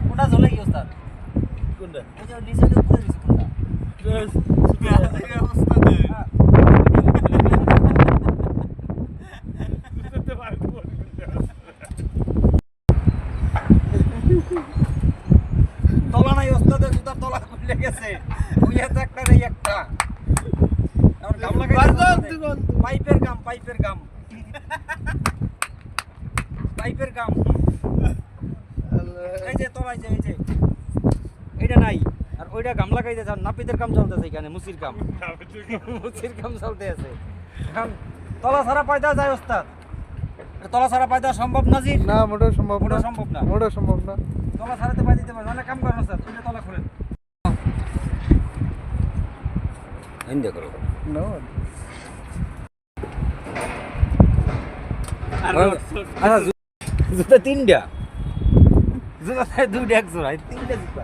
কোনটা ঝোলে কি ওস্তাদ? কোনটা? ওই যে নিচের উপরে দিছে কোনটা? তলা নাই ওস্তাদের জুতার তলা খুলে গেছে। ওই হাতে একটা নেই একটা। এখন গাম লাগাইতে পাইপের গাম, পাইপের গাম। পাইপের গাম। এই যে তলায় যে এই যে এইটা নাই আর ওইটা গাম লাগাইতে যান নাপিতের কাম চলতেছে এখানে মুসির কাম মুসির কাম চলতে আছে এখন তলা ছাড়া পায়দা যায় ওস্তাদ তলা ছাড়া পায়দা সম্ভব না জি না মোটেও সম্ভব মোটেও না, সম্ভব না মোটেও সম্ভব না। তলা ছাড়াতে পাই দিতে পারেন অনেক কাম করেন ওস্তাদ ওইটা তলা খুলেন এন্ডে করো No. আচ্ছা জুতা তিনটা জুতা দুইটা এক জোড়া তিনটা জুতা